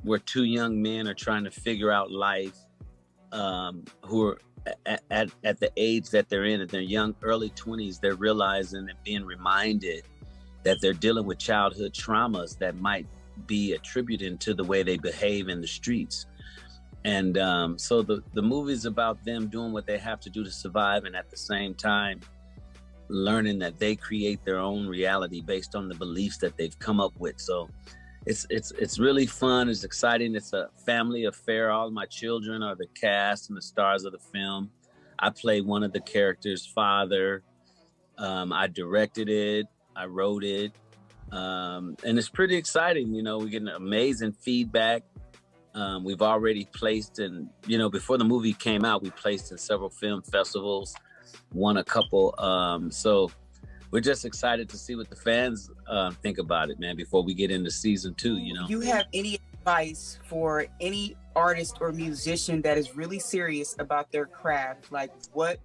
where two young men are trying to figure out life, who are at the age that they're in their young early 20s. They're realizing and being reminded that they're dealing with childhood traumas that might be attributed to the way they behave in the streets. And so the movie's about them doing what they have to do to survive, and at the same time learning that they create their own reality based on the beliefs that they've come up with. So it's really fun. It's exciting. It's a family affair. All of my children are the cast and the stars of the film. I play one of the characters' father. I directed it. I wrote it. And it's pretty exciting. You know, we're getting amazing feedback. We've already placed in, before the movie came out, we placed in several film festivals, won a couple. So we're just excited to see what the fans think about it, man, before we get into season 2,
You have any advice for any artist or musician that is really serious about their craft? Like what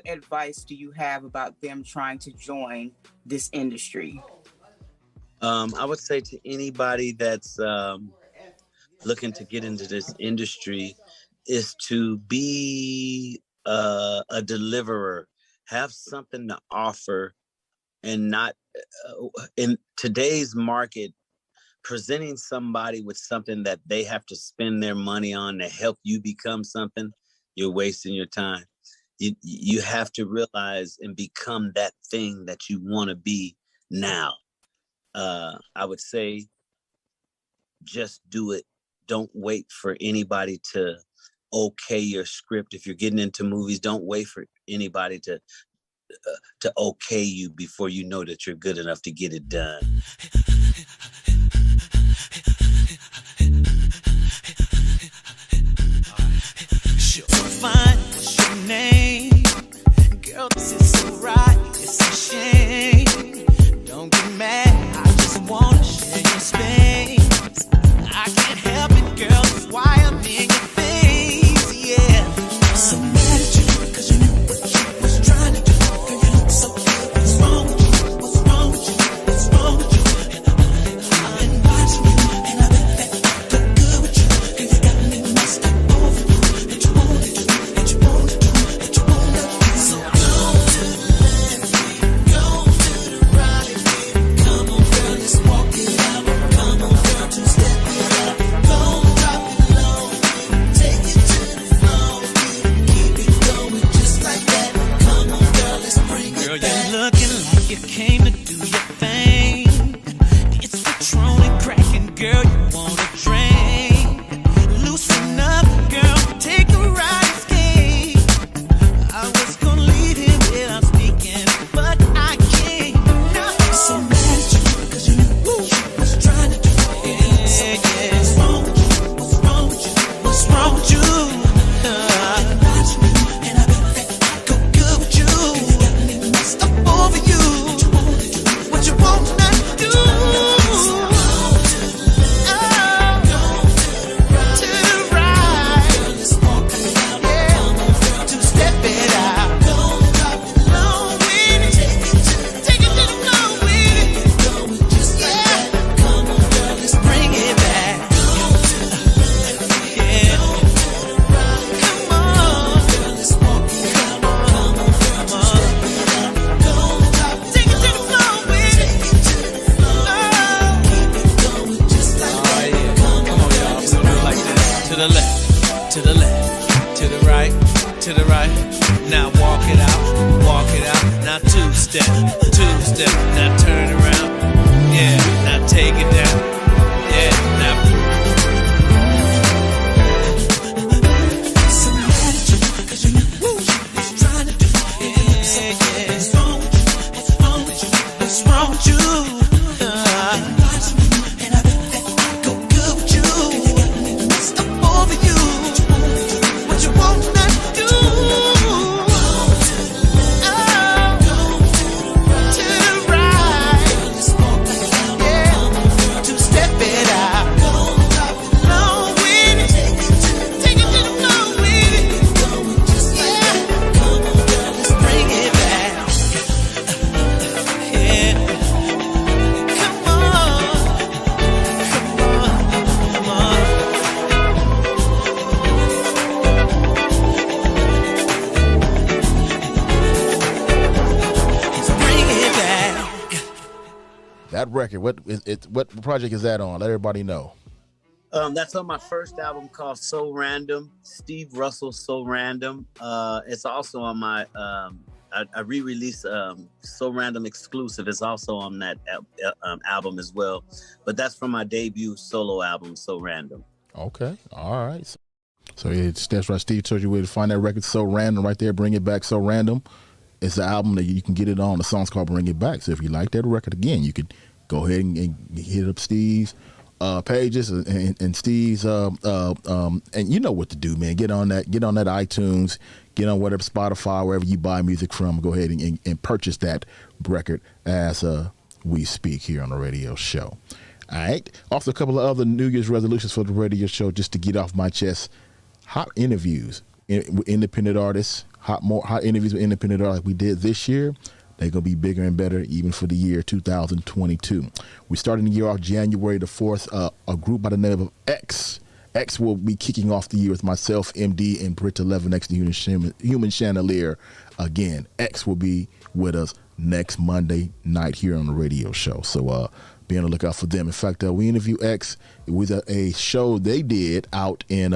advice do you have about them trying to join this industry?
I would say to anybody that's looking to get into this industry is to be a deliverer, have something to offer, and not in today's market, presenting somebody with something that they have to spend their money on to help you become something, you're wasting your time. You have to realize and become that thing that you want to be now. I would say just do it. Don't wait for anybody to okay your script. If you're getting into movies, don't wait for anybody to okay you before you know that you're good enough to get it done.
Fine, what's your name? Girl, this is so right, it's a shame. Don't get mad, I just wanna share your space. I can't help it, girl, that's why I'm in your face, yeah. I'm so mad at you, cause you knew what you was trying to do. Girl, you look so good, what's wrong with you? What's wrong with you? What's wrong with you? I've been watching you, and I bet that I look good with you. Girl, you got me messed up over you. That you wanna do, that you wanna do, that you wanna do. So go to the left, go to the right. Come on, girl, let's walk it out. Come on, girl, two-step it up. Go drop it low, take it to the floor. Keep it going just like that. Come on, girl, let's bring it back. Girl, you're looking like you came to do your thing. It's Patron and cracking, girl, you wanna drink. Loosen up, girl, take a ride, escape. I was gonna leave him without speaking, but I can't. I'm so mad at you, cause you knew what you was trying to do. What's wrong with you? What's wrong with you? What's wrong with you? And I bet that I go good with you. You got me messed up over you. What you want to do? So go to the left, go to the right. Girl, let's walk it out. Come on, girl, two-step it out. Go drop it low with it. Take it to the floor with it. Keep it going just like that. Come on, girl, let's bring it back. Go to the left, yeah. Go to the right. Come on, girl, let's walk it out. Come on, girl, two-step it out. Go drop it, take it to the floor with it. Take it to the floor. Keep it going just like that. Come on, y'all, let's do it like this. To the left, to the left, to the right, to the right. Now walk it out, walk it out. Now two-step, two-step. Now turn around, yeah. Now take it down, yeah. Now. So mad at you, cause you knew what you was trying to do. What's wrong with you? What's wrong with you? What's wrong with you? And I bet that I go good with you. You got me messed up over you. What you want to do? To the right. Let's walk it out. Yeah. Two-step it out. Go drop it low with it. Take it to the floor with it. Keep it going just like that. Come on, girl, let's bring it back. Yeah. Come on. Come on. Let's bring it back.
That record, what project is that on? Let everybody know.
That's on my first album called So Random, Steve Russell So Random. It's also on my, I re-released So Random exclusive. It's also on that album as well. But that's from my debut solo album, So Random.
Okay, all right. So that's right. Steve told you where to find that record, So Random, right there. Bring It Back, So Random. It's an album that you can get it on. The song's called Bring It Back. So if you like that record, again, you could go ahead and hit up Steve's pages and Steve's and you know what to do, man. Get on that iTunes, get on whatever Spotify, wherever you buy music from. Go ahead and purchase that record as we speak here on the radio show. All right. Also, a couple of other New Year's resolutions for the radio show, just to get off my chest. Hot interviews with independent artists. Hot interviews with independent artists we did this year. They're going to be bigger and better even for the year 2022. We started the year off January the 4th, a group by the name of X. X will be kicking off the year with myself, MD, and Britta Levinex, the Human Chandelier. Again, X will be with us next Monday night here on the radio show. So be on the lookout for them. In fact, we interviewed X. It was a show they did out in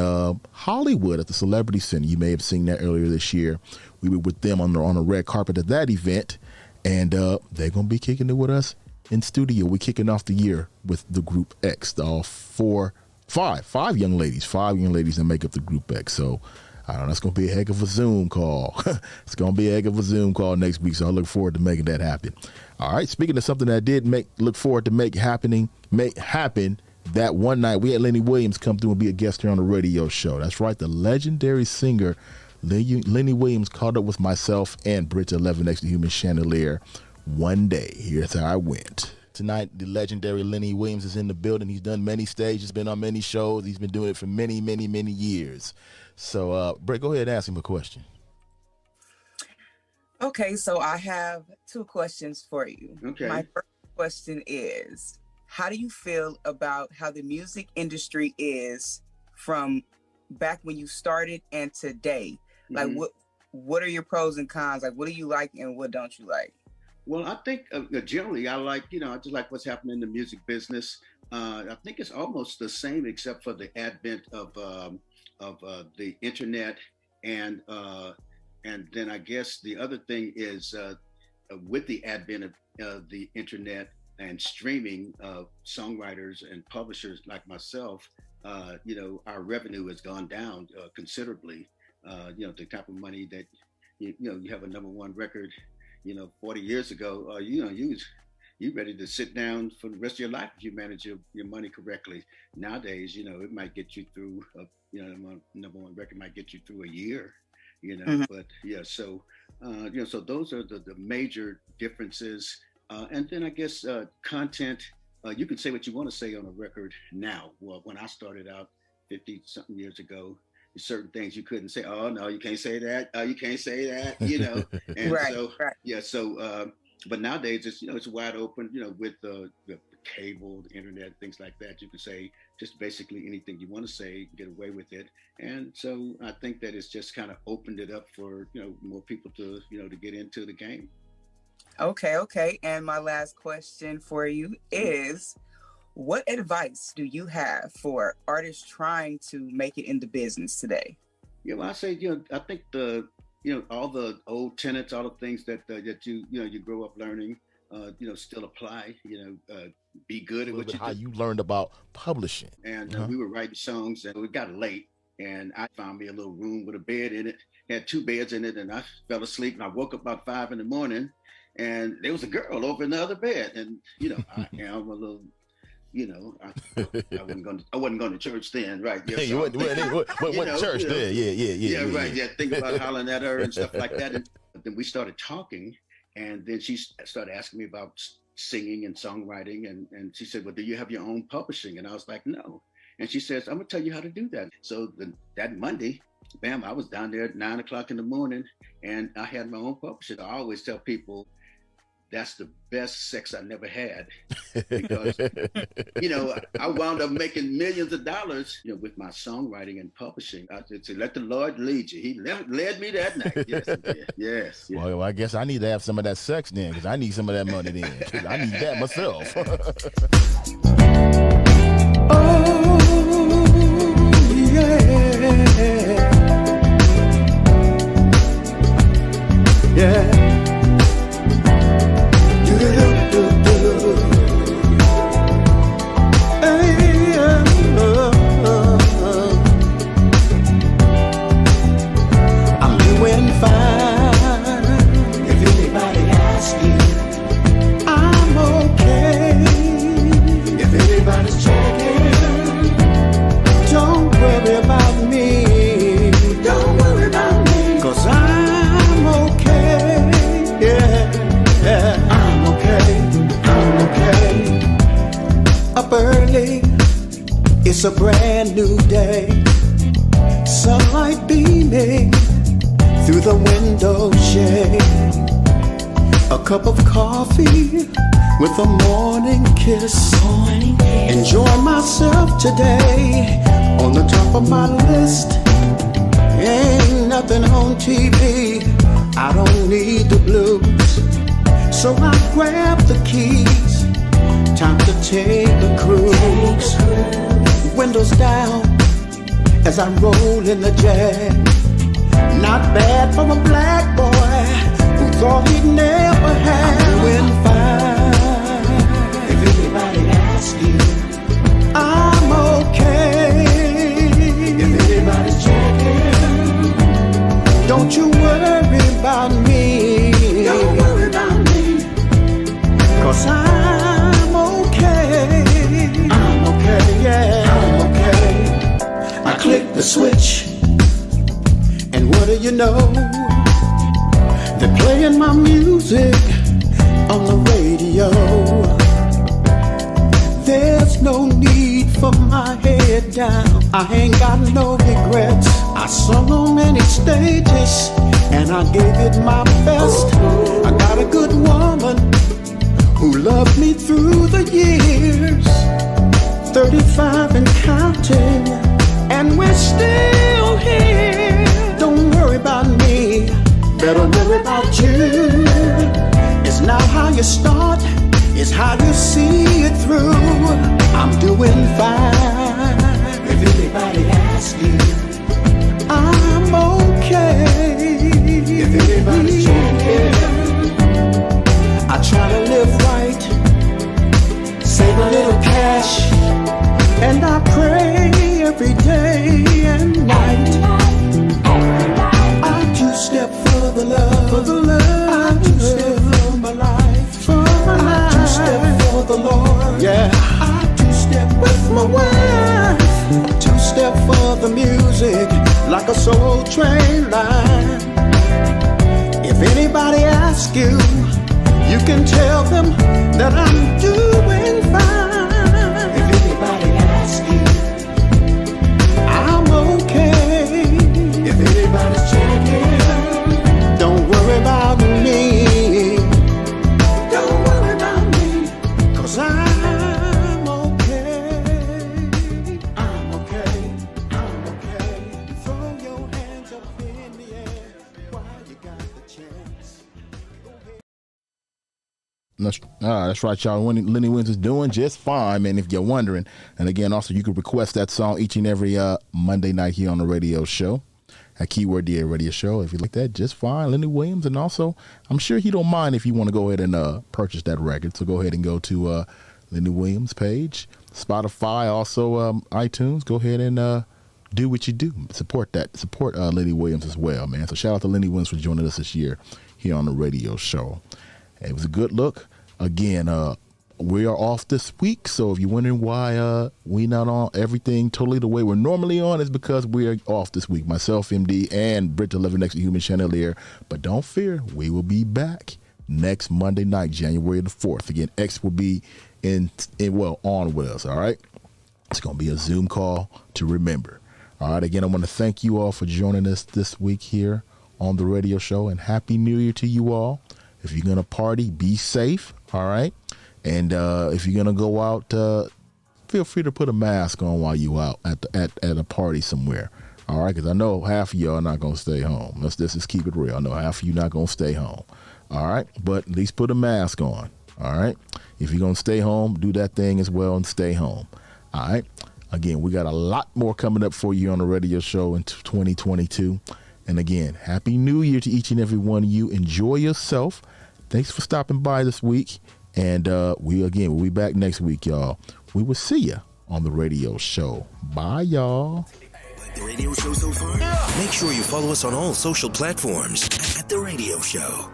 Hollywood at the Celebrity Center. You may have seen that earlier this year. We were with them on the red carpet at that event, and they're going to be kicking it with us in studio. We're kicking off the year with the group X, five young ladies that make up the group X. So I don't know, it's going to be a heck of a Zoom call. It's going to be a heck of a Zoom call next week, so I look forward to making that happen. All right, speaking of something that I did look forward to make happen, that one night we had Lenny Williams come through and be a guest here on the radio show. That's right, the legendary singer Lenny Williams caught up with myself and Britta Levinex, the Human Chandelier, one day. Here's how I went. Tonight, the legendary Lenny Williams is in the building. He's done many stages, been on many shows. He's been doing it for many, many, many years. So, Britt, go ahead and ask him a question.
Okay, so I have two questions for you.
Okay.
My first question is, how do you feel about how the music industry is from back when you started and today? Like, what are your pros and cons? Like, what do you like and what don't you like?
Well, I think generally I like, I just like what's happening in the music business. I think it's almost the same except for the advent of the internet, and then I guess the other thing is with the advent of the internet and streaming, songwriters and publishers like myself, our revenue has gone down considerably. The type of money that you have a number one record, 40 years ago, you ready to sit down for the rest of your life if you manage your money correctly. Nowadays, it might get you through, number one record might get you through a year, but yeah, so those are the major differences. And then I guess content, you can say what you want to say on a record now. Well, when I started out 50 something years ago, certain things you couldn't say. Oh no, you can't say that. You can't say that. And right. Yeah. So, but nowadays it's wide open. With the cable, the internet, things like that. You can say just basically anything you want to say, get away with it. And so I think that it's just kind of opened it up for more people to to get into the game.
Okay. And my last question for you is, what advice do you have for artists trying to make it in the business today?
Yeah, well, I say, I think all the old tenets, all the things that you grow up learning, still apply. Be good at what you do.
How you learned about publishing.
And we were writing songs, and we got late, and I found me a little room with a bed in it. Had two beds in it, and I fell asleep, and I woke up about 5 a.m, and there was a girl over in the other bed, and I am a little. I wasn't going to church then, right? Yeah,
you went to church then, yeah.
Right. Yeah, think about hollering at her and stuff like that. And then we started talking, and then she started asking me about singing and songwriting, and she said, "Well, do you have your own publishing?" And I was like, "No." And she says, "I'm gonna tell you how to do that." So that Monday, bam, I was down there at 9 o'clock in the morning, and I had my own publishing. I always tell people, that's the best sex I never had, because, I wound up making millions of dollars, with my songwriting and publishing. I said, let the Lord lead you. He led me that night. Yes, he did. Yes.
Well, I guess I need to have some of that sex then, because I need some of that money then. I need that myself.
Yeah. I'm doing fine. If anybody asks you, I'm okay.
It's a brand new day, sunlight beaming through the window shade. A cup of coffee with a morning kiss. Enjoy myself today on the top of my list. Ain't nothing on TV, I don't need the blues. So I grab the keys, time to take a cruise. Windows down as I roll in the Jag. Not bad for a black boy who thought he'd never have. I'm doing fine. If anybody asks you, I'm okay. If anybody's checking, don't you worry about me. Don't worry about me, 'cause I'm okay. I'm okay, yeah, I'm okay. I click the switch, and what do you know? They're playing my music on the radio. There's no need for my head down, I ain't got no regrets. I sung on many stages and I gave it my best. I got a good woman who loved me through the years, 35 and counting, and we're still here. Don't worry about me, better worry about you. It's not how you start, it's how you see it through. I'm doing fine. If anybody asks you, I'm okay. If anybody's checking, I try to live right, save a little cash, and I pray every day and night. I two-step for the love, for the love. I two-step for my life, for my life. I two-step for the Lord, yeah. I two-step with my wife, two-step for the music, like a soul train line. If anybody asks you, you can tell them that I'm doing fine. If anybody asks you, I'm okay. If anybody's checking, don't worry about me. Don't worry about me, 'cause I'm okay. I'm okay. I'm okay. Throw your hands up in the air while you got the chance.
That's right, y'all. Lenny Williams is doing just fine, man, if you're wondering. And again, also, you can request that song each and every Monday night here on the radio show, at Keyword DA Radio Show. If you like that, just fine. Lenny Williams. And also, I'm sure he don't mind if you want to go ahead and purchase that record. So go ahead and go to Lenny Williams' page, Spotify, also iTunes. Go ahead and do what you do. Support that. Support Lenny Williams as well, man. So shout out to Lenny Williams for joining us this year here on the radio show. It was a good look. Again, we are off this week, so if you're wondering why we not on everything totally the way we're normally on, is because we're off this week. Myself, MD, and Britta Living Next to Human Chandelier. But don't fear, we will be back next Monday night, January the 4th. Again, X will be on with us, all right? It's going to be a Zoom call to remember. All right, again, I want to thank you all for joining us this week here on the radio show, and Happy New Year to you all. If you're going to party, be safe, all right? And if you're going to go out, feel free to put a mask on while you out at a party somewhere, all right? Because I know half of y'all are not going to stay home. Let's just keep it real. I know half of you not going to stay home, all right? But at least put a mask on, all right? If you're going to stay home, do that thing as well and stay home, all right? Again, we got a lot more coming up for you on the radio show in 2022. And again, Happy New Year to each and every one of you. Enjoy yourself. Thanks for stopping by this week. And we'll be back next week, y'all. We will see you on the radio show. Bye, y'all.
Like the radio show so far? Yeah. Make sure you follow us on all social platforms at The Radio Show.